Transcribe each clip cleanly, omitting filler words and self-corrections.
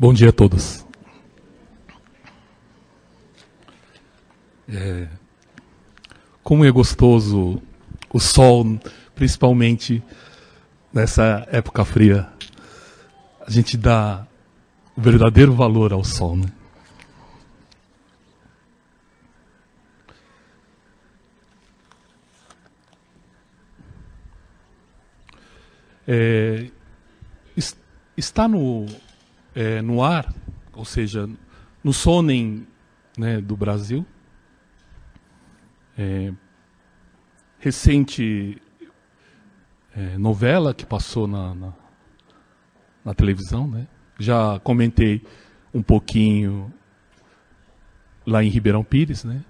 Bom dia a todos. Como é gostoso o sol, principalmente nessa época fria. A gente dá o verdadeiro valor ao sol, né? Está no ar, ou seja, no Sonem, né, do Brasil, recente novela que passou na televisão, né? Já comentei um pouquinho lá em Ribeirão Pires, né,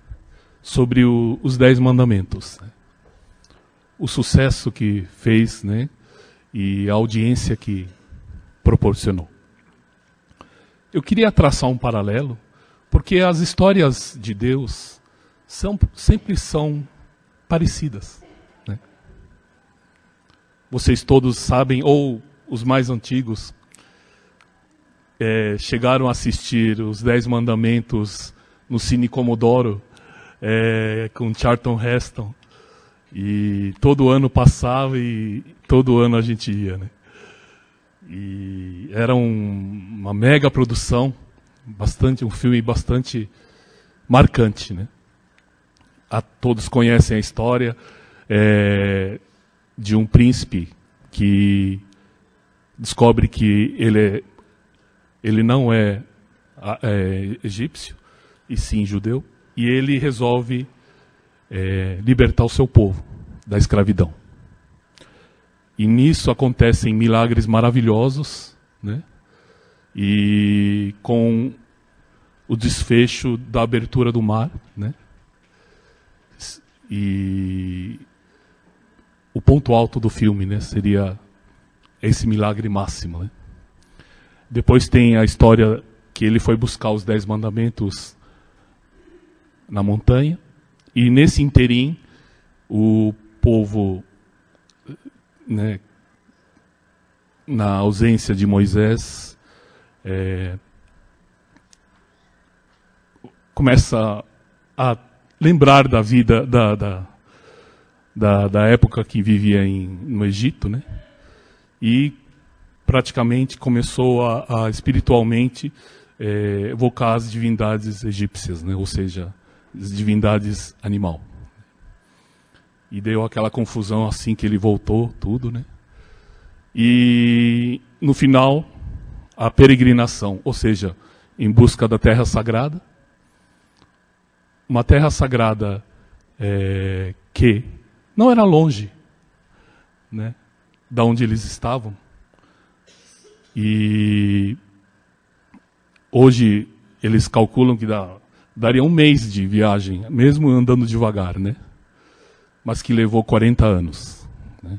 sobre os 10 mandamentos, né? O sucesso que fez, né, e a audiência que proporcionou. Eu queria traçar um paralelo, porque as histórias de Deus sempre são parecidas, né? Vocês todos sabem, ou os mais antigos, chegaram a assistir os 10 Mandamentos no Cine Comodoro, com Charlton Heston, e todo ano passava e todo ano a gente ia, né? E era uma mega produção, um filme bastante marcante, né? Todos conhecem a história de um príncipe que descobre que ele não é egípcio, e sim judeu, e ele resolve libertar o seu povo da escravidão. E nisso acontecem milagres maravilhosos, né? E com o desfecho da abertura do mar, né? E o ponto alto do filme, né, seria esse milagre máximo, né? Depois tem a história que ele foi buscar os 10 mandamentos na montanha, e nesse interim o povo, né, na ausência de Moisés, começa a lembrar da vida, da época que vivia no Egito, né? E praticamente começou a espiritualmente evocar as divindades egípcias, né? Ou seja, as divindades animal. E deu aquela confusão assim que ele voltou, tudo, né? E no final, a peregrinação, ou seja, em busca da terra sagrada. Uma terra sagrada que não era longe, né, da onde eles estavam. E hoje eles calculam que daria um mês de viagem, mesmo andando devagar, né? Mas que levou 40 anos. Né?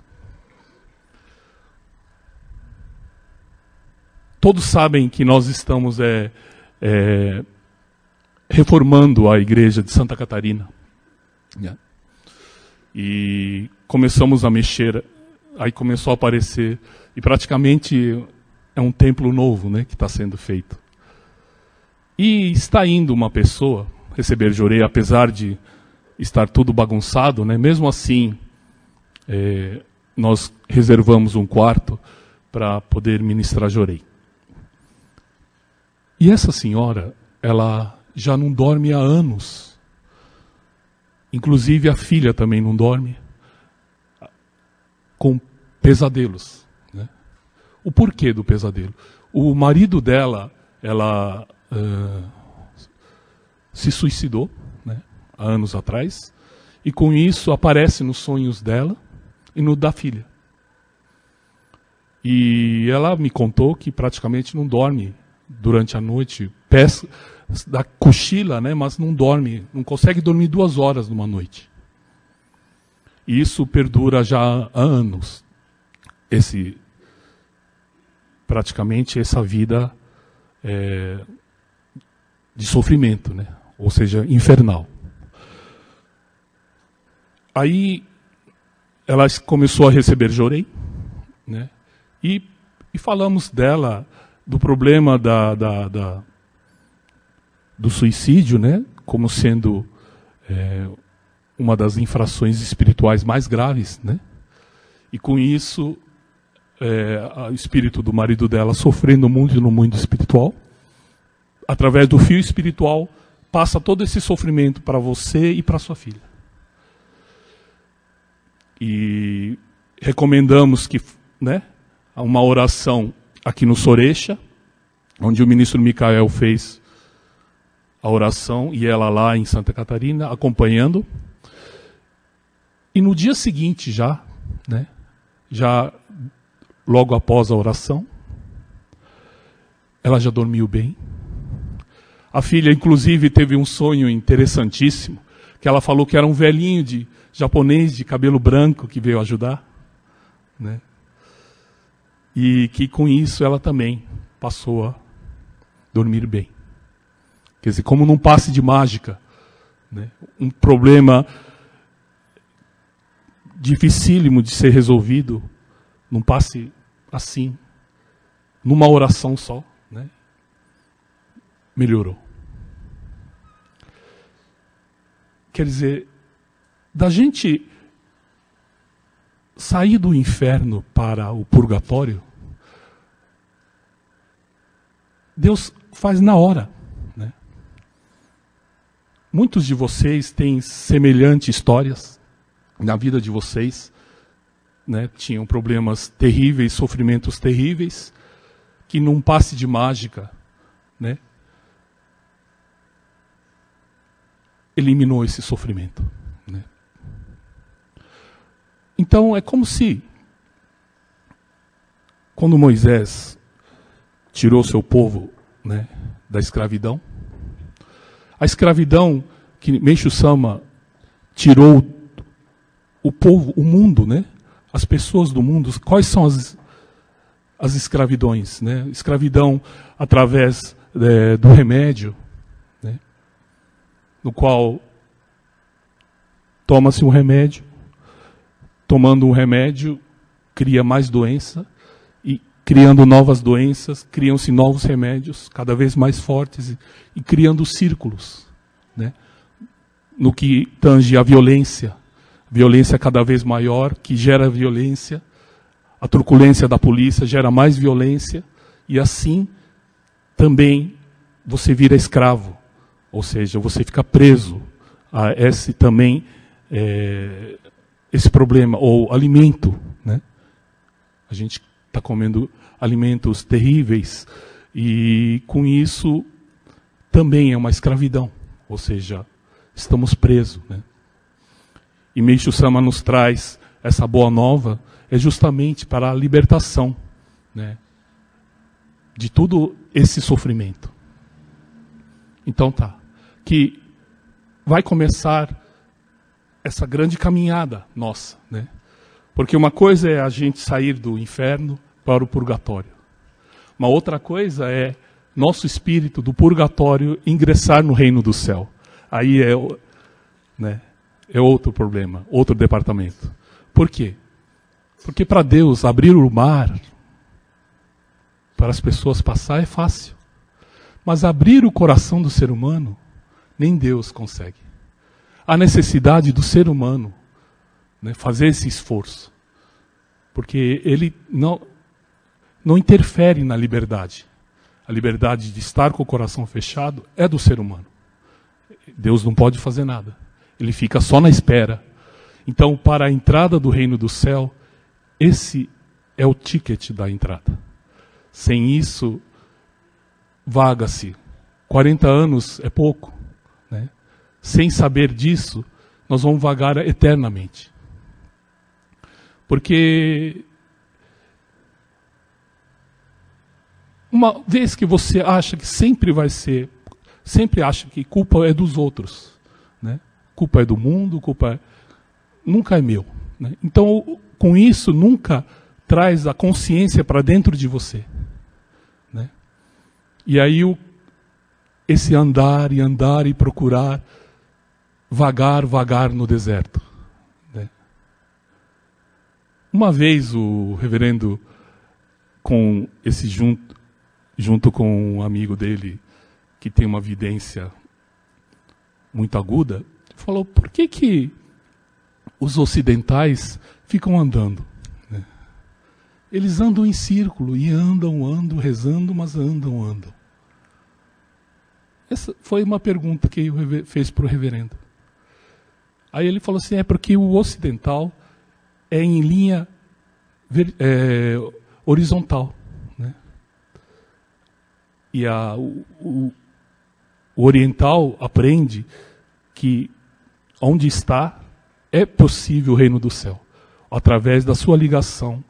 Todos sabem que nós estamos reformando a igreja de Santa Catarina. Né? E começamos a mexer, aí começou a aparecer, e praticamente é um templo novo, né, que está sendo feito. E está indo uma pessoa receber jorei, apesar de estar tudo bagunçado, né? Mesmo assim, nós reservamos um quarto para poder ministrar jorei. E essa senhora, ela já não dorme há anos. Inclusive a filha também não dorme, com pesadelos, né? O porquê do pesadelo? O marido dela, ela se suicidou, né, há anos atrás, e com isso aparece nos sonhos dela e no da filha. E ela me contou que praticamente não dorme durante a noite, da cochila, né, mas não dorme, não consegue dormir 2 horas numa noite. E isso perdura já há anos, praticamente essa vida de sofrimento, né? Ou seja, infernal. Aí ela começou a receber jorei, né? E falamos dela do problema do suicídio, né, como sendo uma das infrações espirituais mais graves, né? E com isso, o espírito do marido dela sofrendo muito no mundo espiritual, através do fio espiritual, passa todo esse sofrimento para você e para sua filha. E recomendamos que, né, uma oração aqui no Sorecha, onde o ministro Micael fez a oração, e ela lá em Santa Catarina, acompanhando. E no dia seguinte já, né, já logo após a oração, ela já dormiu bem. A filha, inclusive, teve um sonho interessantíssimo, que ela falou que era um velhinho japonês de cabelo branco que veio ajudar, né? E que com isso ela também passou a dormir bem. Quer dizer, como num passe de mágica, né? Um problema dificílimo de ser resolvido, num passe assim, numa oração só, né? Melhorou. Quer dizer, da gente sair do inferno para o purgatório, Deus faz na hora, né? Muitos de vocês têm semelhantes histórias na vida de vocês, né? Tinham problemas terríveis, sofrimentos terríveis, que num passe de mágica, né, eliminou esse sofrimento, né? Então é como se, quando Moisés tirou seu povo, né, da escravidão, a escravidão que Meixo Sama tirou o povo, o mundo, né, as pessoas do mundo, quais são as escravidões, né? Escravidão através do remédio, né, no qual toma-se um remédio, tomando um remédio, cria mais doença, e criando novas doenças, criam-se novos remédios, cada vez mais fortes, e criando círculos, né? No que tange a violência cada vez maior, que gera violência, a truculência da polícia gera mais violência, e assim também você vira escravo, ou seja, você fica preso a esse também, esse problema, ou alimento, né? A gente está comendo alimentos terríveis, e com isso também é uma escravidão, ou seja, estamos presos, né? E Meixo Sama nos traz essa boa nova, é justamente para a libertação, né, de todo esse sofrimento. Então tá, que vai começar essa grande caminhada nossa, né? Porque uma coisa é a gente sair do inferno para o purgatório. Uma outra coisa é nosso espírito do purgatório ingressar no reino do céu. Aí né, é outro problema, outro departamento. Por quê? Porque para Deus abrir o mar para as pessoas passar é fácil. Mas abrir o coração do ser humano, nem Deus consegue. A necessidade do ser humano, né, fazer esse esforço. Porque ele não interfere na liberdade. A liberdade de estar com o coração fechado é do ser humano. Deus não pode fazer nada. Ele fica só na espera. Então, para a entrada do reino do céu, esse é o ticket da entrada. Sem isso, vaga-se. 40 anos é pouco, né? Sem saber disso, nós vamos vagar eternamente. Porque uma vez que você acha que sempre acha que culpa é dos outros, né? Culpa é do mundo, nunca é meu, né? Então, com isso, nunca traz a consciência para dentro de você, né? E aí esse andar e procurar, vagar no deserto, né? Uma vez o reverendo, com esse junto com um amigo dele, que tem uma vidência muito aguda, falou, por que os ocidentais ficam andando? Né? Eles andam em círculo, e andam, rezando, mas andam. Essa foi uma pergunta que ele fez para o reverendo. Aí ele falou assim, é porque o ocidental é em linha horizontal. Né? E o oriental aprende que onde está é possível o reino do céu, através da sua ligação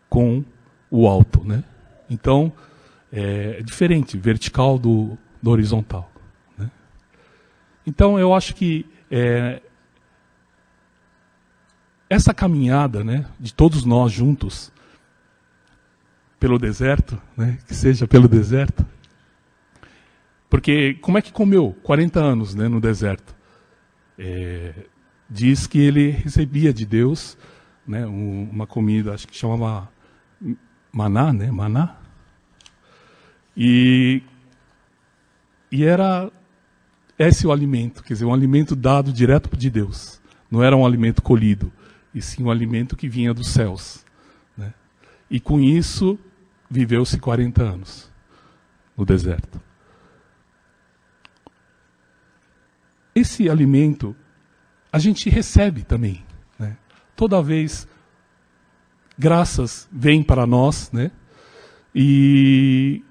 com o alto. Né? Então, é diferente, vertical do horizontal. Né? Então, eu acho que essa caminhada, né, de todos nós juntos, pelo deserto, né, que seja pelo deserto, porque como é que comeu 40 anos, né, no deserto? Diz que ele recebia de Deus, né, uma comida, acho que chamava maná, né, maná, e era esse o alimento, quer dizer, um alimento dado direto de Deus, não era um alimento colhido, e sim um alimento que vinha dos céus. Né? E com isso, viveu-se 40 anos no deserto. Esse alimento, a gente recebe também. Né? Toda vez, graças vêm para nós, né? e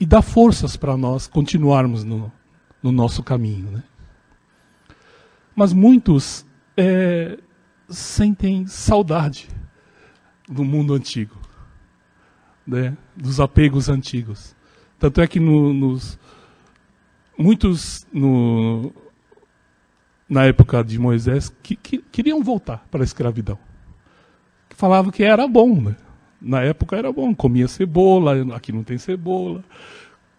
dá forças para nós continuarmos no nosso caminho. Né? Mas muitos sentem saudade do mundo antigo, né? Dos apegos antigos. Tanto é que muitos na época de Moisés queriam voltar para a escravidão. Falavam que era bom, né? Na época era bom, comia cebola, aqui não tem cebola,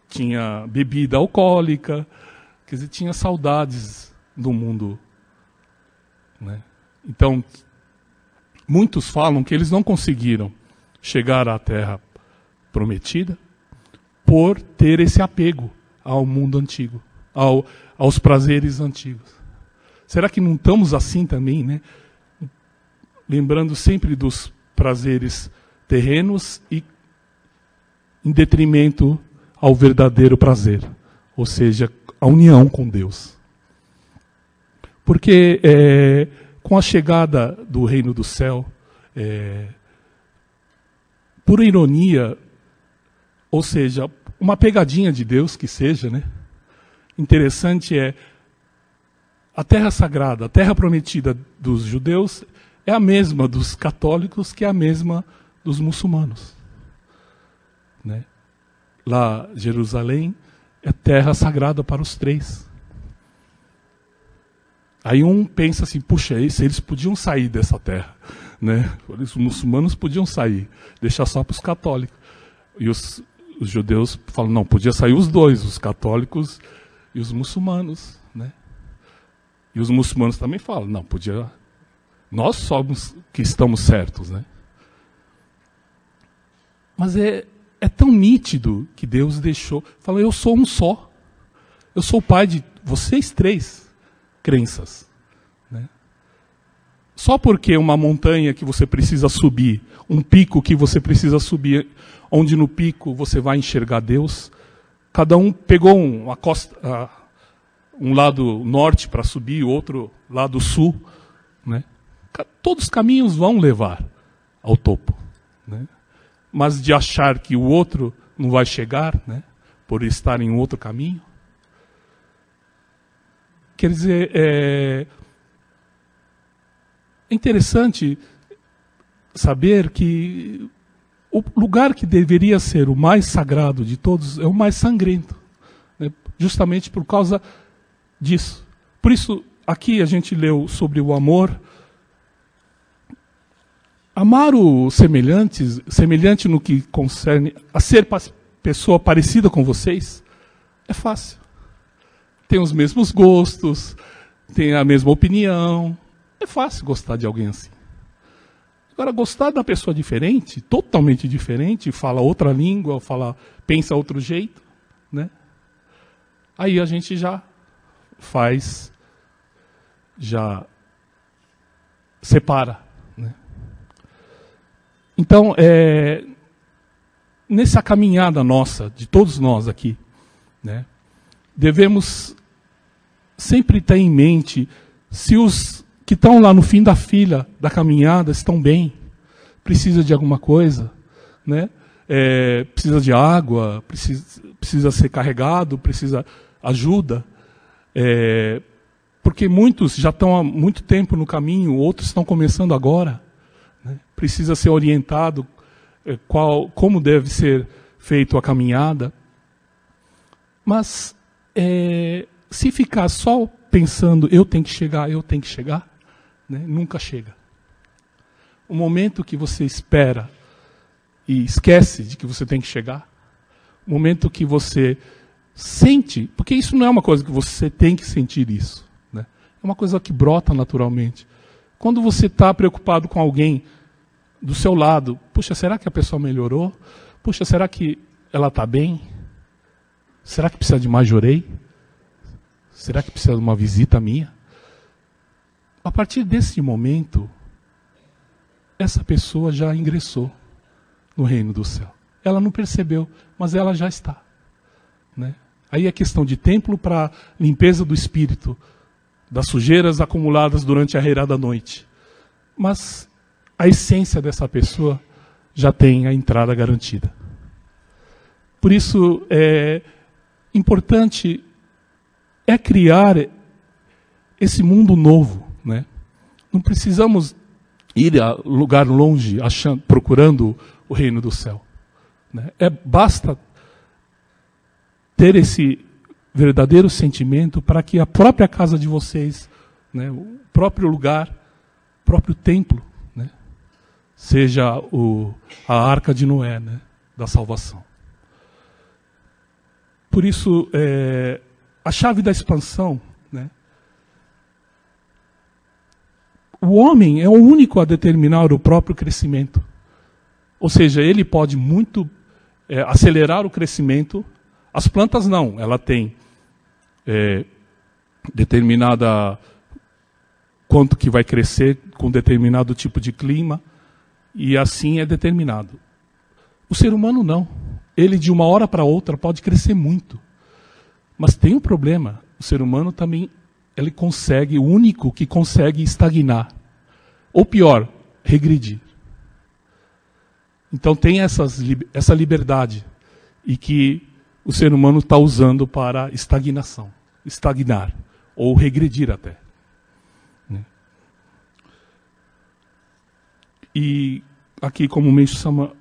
tinha bebida alcoólica, quer dizer, tinha saudades do mundo. Né? Então, muitos falam que eles não conseguiram chegar à terra prometida por ter esse apego ao mundo antigo, aos prazeres antigos. Será que não estamos assim também, né? Lembrando sempre dos prazeres terrenos e em detrimento ao verdadeiro prazer, ou seja, a união com Deus. Porque com a chegada do reino do céu, por ironia, ou seja, uma pegadinha de Deus que seja, né? Interessante a terra sagrada, a terra prometida dos judeus é a mesma dos católicos, que é a mesma dos muçulmanos. Né? Lá, Jerusalém é terra sagrada para os três. Aí um pensa assim, puxa, eles podiam sair dessa terra. Né? Os muçulmanos podiam sair, deixar só para os católicos. E os judeus falam, não, podia sair os dois, os católicos e os muçulmanos. Né? E os muçulmanos também falam, não, podia... Nós somos que estamos certos. Né? Mas é tão nítido que Deus deixou... Fala, eu sou um só. Eu sou o pai de vocês três. Crenças. Né? Só porque uma montanha que você precisa subir, um pico que você precisa subir, onde no pico você vai enxergar Deus, cada um pegou um lado norte para subir, outro lado sul. Né? Todos os caminhos vão levar ao topo. Né? Mas de achar que o outro não vai chegar, né? Por estar em outro caminho, quer dizer, é interessante saber que o lugar que deveria ser o mais sagrado de todos é o mais sangrento, né? Justamente por causa disso. Por isso, aqui a gente leu sobre o amor. Amar o semelhante no que concerne a ser pessoa parecida com vocês, é fácil. Tem os mesmos gostos, tem a mesma opinião. É fácil gostar de alguém assim. Agora, gostar da pessoa diferente, totalmente diferente, fala outra língua, pensa outro jeito, né? Aí a gente já separa, né? Então, nessa caminhada nossa, de todos nós aqui, né, devemos sempre ter em mente se os que estão lá no fim da fila da caminhada estão bem, precisa de alguma coisa, né? Precisa de água, precisa ser carregado, precisa ajuda, porque muitos já estão há muito tempo no caminho, outros estão começando agora, né? Precisa ser orientado como deve ser feita a caminhada. Mas se ficar só pensando eu tenho que chegar, né, nunca chega. O momento que você espera e esquece de que você tem que chegar, o momento que você sente, porque isso não é uma coisa que você tem que sentir isso, né? É uma coisa que brota naturalmente. Quando você está preocupado com alguém do seu lado, puxa, será que a pessoa melhorou? Puxa, será que ela está bem? Será que precisa de mais jorei? Será que precisa de uma visita minha? A partir desse momento, essa pessoa já ingressou no reino do céu. Ela não percebeu, mas ela já está, né? Aí é questão de templo para limpeza do espírito, das sujeiras acumuladas durante a reirada noite. Mas a essência dessa pessoa já tem a entrada garantida. Por isso, importante é criar esse mundo novo, né? Não precisamos ir a lugar longe procurando o reino do céu, né? Basta ter esse verdadeiro sentimento para que a própria casa de vocês, né, o próprio lugar, o próprio templo, né, seja a arca de Noé, né, da salvação. Por isso, a chave da expansão, né? O homem é o único a determinar o próprio crescimento. Ou seja, ele pode muito acelerar o crescimento. As plantas não, ela tem determinada quanto que vai crescer com determinado tipo de clima, e assim é determinado. O ser humano não. Ele de uma hora para outra pode crescer muito. Mas tem um problema. O ser humano também, ele consegue, o único que consegue estagnar. Ou pior, regredir. Então tem essa liberdade. E que o ser humano está usando para estagnação. Estagnar. Ou regredir até. E aqui, como o Meixo Sama,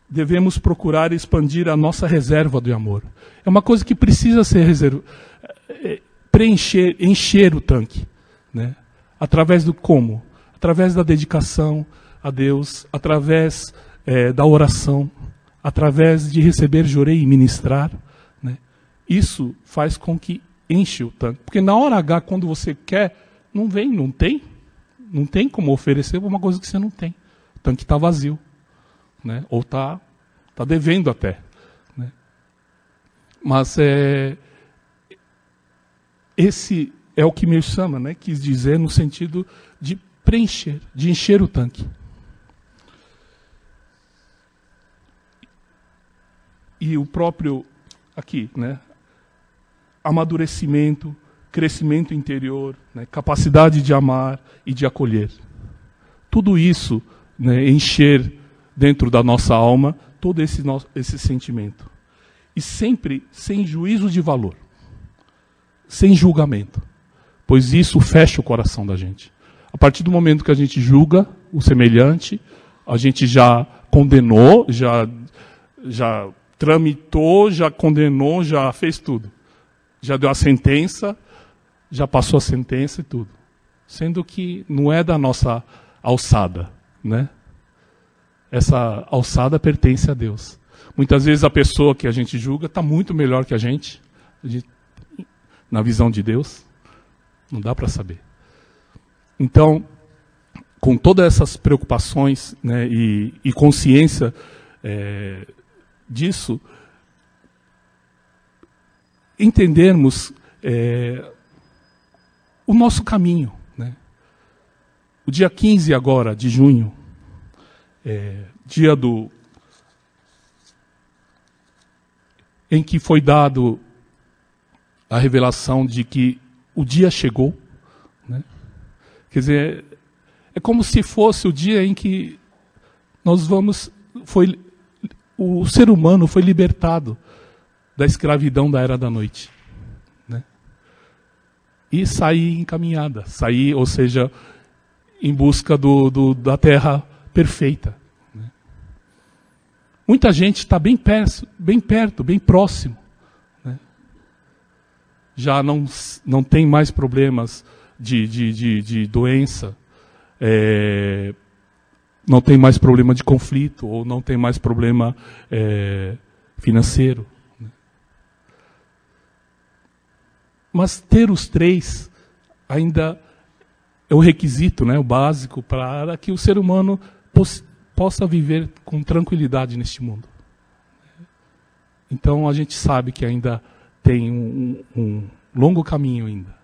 devemos procurar expandir a nossa reserva de amor. É uma coisa que precisa ser encher o tanque, né? Através do como? Através da dedicação a Deus, através da oração, através de receber jorei e ministrar, né? Isso faz com que enche o tanque. Porque na hora H, quando você quer, não tem como oferecer uma coisa que você não tem. O tanque está vazio, né? Ou está devendo até, né? Mas esse é o que Meixo Sama, né, quis dizer no sentido de preencher, de encher o tanque. E o próprio aqui, né, amadurecimento, crescimento interior, né, capacidade de amar e de acolher. Tudo isso, né, encher dentro da nossa alma todo esse sentimento. E sempre sem juízo de valor. Sem julgamento. Pois isso fecha o coração da gente. A partir do momento que a gente julga o semelhante, a gente já condenou, já tramitou, já condenou, já fez tudo. Já deu a sentença, já passou a sentença e tudo. Sendo que não é da nossa alçada, né? Essa alçada pertence a Deus. Muitas vezes a pessoa que a gente julga está muito melhor que a gente, na visão de Deus. Não dá para saber. Então, com todas essas preocupações, né, e consciência disso, entendermos o nosso caminho, né? O dia 15 agora, de junho, dia em que foi dado a revelação de que o dia chegou, né? Quer dizer, é como se fosse o dia em que o ser humano foi libertado da escravidão da era da noite, né? E sair em caminhada, ou seja, em busca da terra perfeita, né? Muita gente está bem perto, bem próximo, né? Já não tem mais problemas de doença, não tem mais problema de conflito, ou não tem mais problema financeiro, né? Mas ter os três ainda é o requisito, né, o básico para que o ser humano possa viver com tranquilidade neste mundo. Então a gente sabe que ainda tem um longo caminho ainda.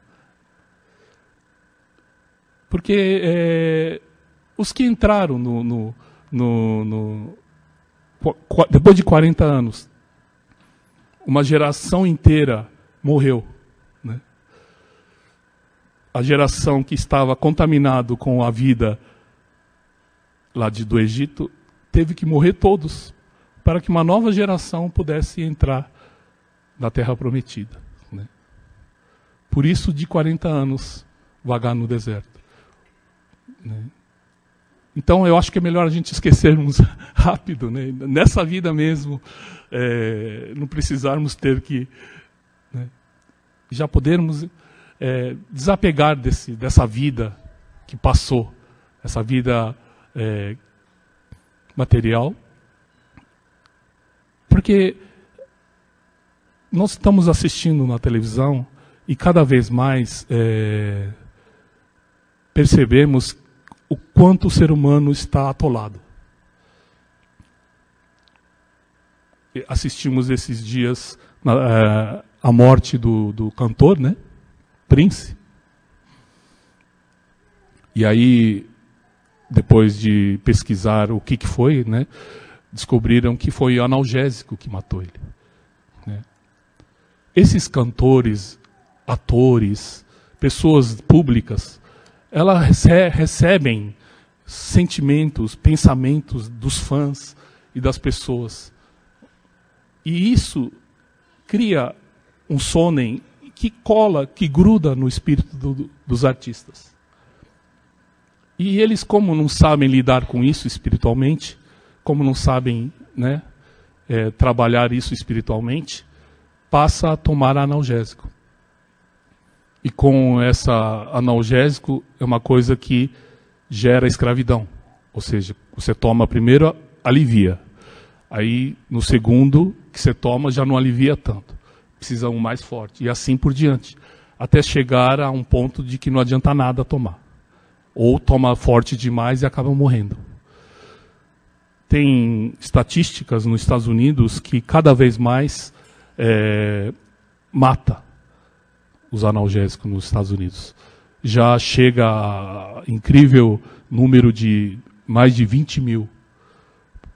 Porque os que entraram depois de 40 anos, uma geração inteira morreu, né? A geração que estava contaminado com a vida lá do Egito teve que morrer todos para que uma nova geração pudesse entrar na Terra Prometida, né? Por isso, de 40 anos, vagar no deserto, né? Então, eu acho que é melhor a gente esquecermos rápido, né? Nessa vida mesmo, não precisarmos ter que, né, já podermos desapegar dessa vida que passou, essa vida material, porque nós estamos assistindo na televisão e cada vez mais percebemos o quanto o ser humano está atolado. Assistimos esses dias a morte do cantor, né? Prince. E aí, depois de pesquisar o que foi, né, descobriram que foi o analgésico que matou ele, né? Esses cantores, atores, pessoas públicas, elas recebem sentimentos, pensamentos dos fãs e das pessoas. E isso cria um sonem que cola, que gruda no espírito dos artistas. E eles, como não sabem lidar com isso espiritualmente, como não sabem, né, trabalhar isso espiritualmente, passa a tomar analgésico. E com essa analgésico é uma coisa que gera escravidão. Ou seja, você toma primeiro, alivia. Aí, no segundo que você toma, já não alivia tanto. Precisa um mais forte. E assim por diante. Até chegar a um ponto de que não adianta nada tomar. Ou toma forte demais e acaba morrendo. Tem estatísticas nos Estados Unidos que cada vez mais mata os analgésicos nos Estados Unidos. Já chega a incrível número de mais de 20 mil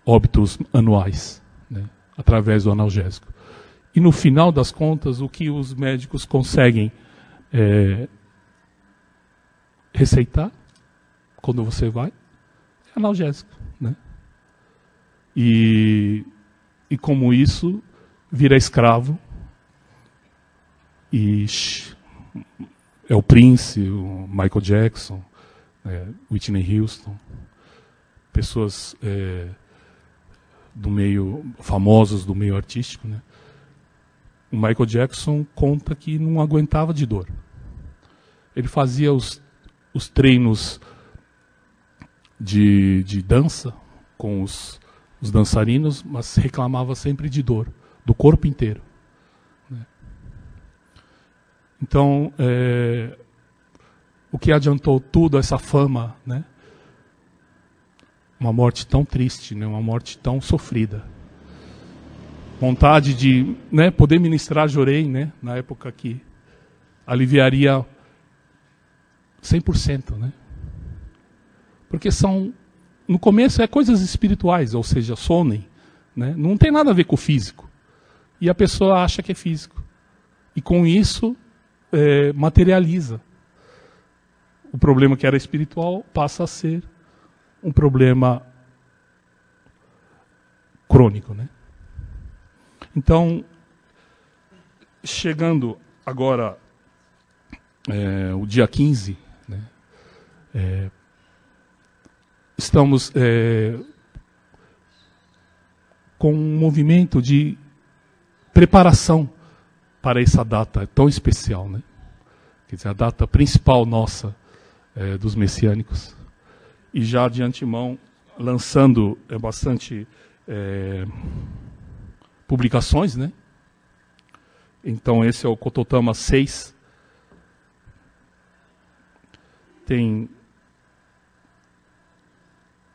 óbitos anuais, né, através do analgésico. E no final das contas, o que os médicos conseguem receitar, quando você vai, é analgésico, né? E como isso, vira escravo. E é o Prince, o Michael Jackson, Whitney Houston, pessoas do meio, famosos do meio artístico, né? O Michael Jackson conta que não aguentava de dor. Ele fazia os treinos de dança com os dançarinos, mas reclamava sempre de dor, do corpo inteiro. Então, o que adiantou tudo, essa fama, né? uma morte tão triste, né? Uma morte tão sofrida. Vontade de, né, poder ministrar Jorei, né? Na época que aliviaria 100%, né? Porque no começo é coisas espirituais, ou seja, sonem, né? Não tem nada a ver com o físico. E a pessoa acha que é físico. E com isso, materializa. O problema que era espiritual passa a ser um problema crônico, né? Então, chegando agora o dia 15, né? Estamos com um movimento de preparação para essa data tão especial, né? Quer dizer, a data principal nossa dos messiânicos. E já de antemão, lançando bastante publicações, né? Então esse é o Kototama 6. Tem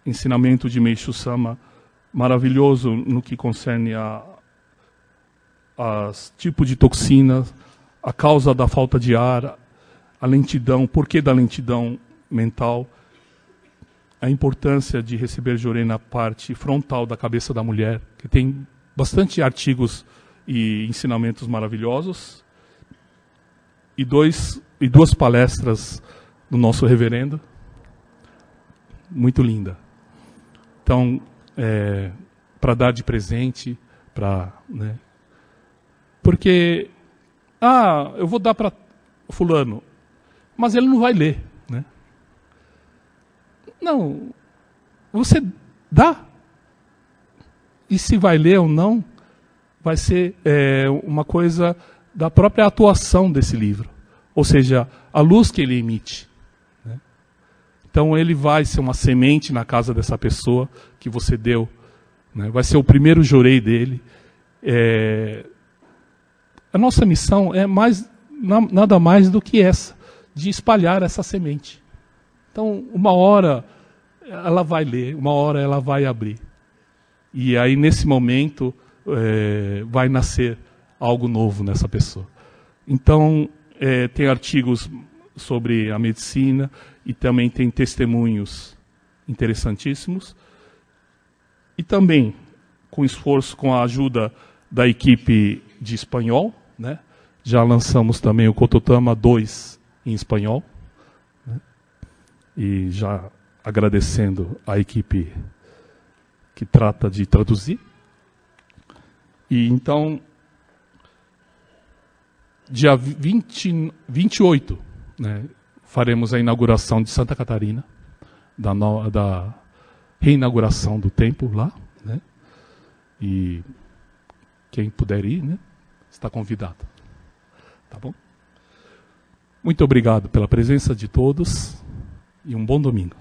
ensinamento de Meishu Sama maravilhoso no que concerne a tipo de toxinas, a causa da falta de ar, a lentidão, o porquê da lentidão mental, a importância de receber Jorei na parte frontal da cabeça da mulher, que tem bastante artigos e ensinamentos maravilhosos, e duas palestras do nosso reverendo, muito linda. Então, para dar de presente, né? Porque, eu vou dar para fulano, mas ele não vai ler, né? Não, você dá. E se vai ler ou não, vai ser uma coisa da própria atuação desse livro. Ou seja, a luz que ele emite. Né? Então ele vai ser uma semente na casa dessa pessoa que você deu. Né? Vai ser o primeiro Jorei dele. A nossa missão é nada mais do que essa, de espalhar essa semente. Então, uma hora ela vai ler, uma hora ela vai abrir. E aí, nesse momento, vai nascer algo novo nessa pessoa. Então, tem artigos sobre a medicina e também tem testemunhos interessantíssimos. E também, com esforço, com a ajuda da equipe de espanhol, né? Já lançamos também o Kototama 2 em espanhol. Né? E já agradecendo a equipe que trata de traduzir. E então, dia 28, né, faremos a inauguração de Santa Catarina, da reinauguração do templo lá. Né? E quem puder ir, né, está convidado. Tá bom? Muito obrigado pela presença de todos e um bom domingo.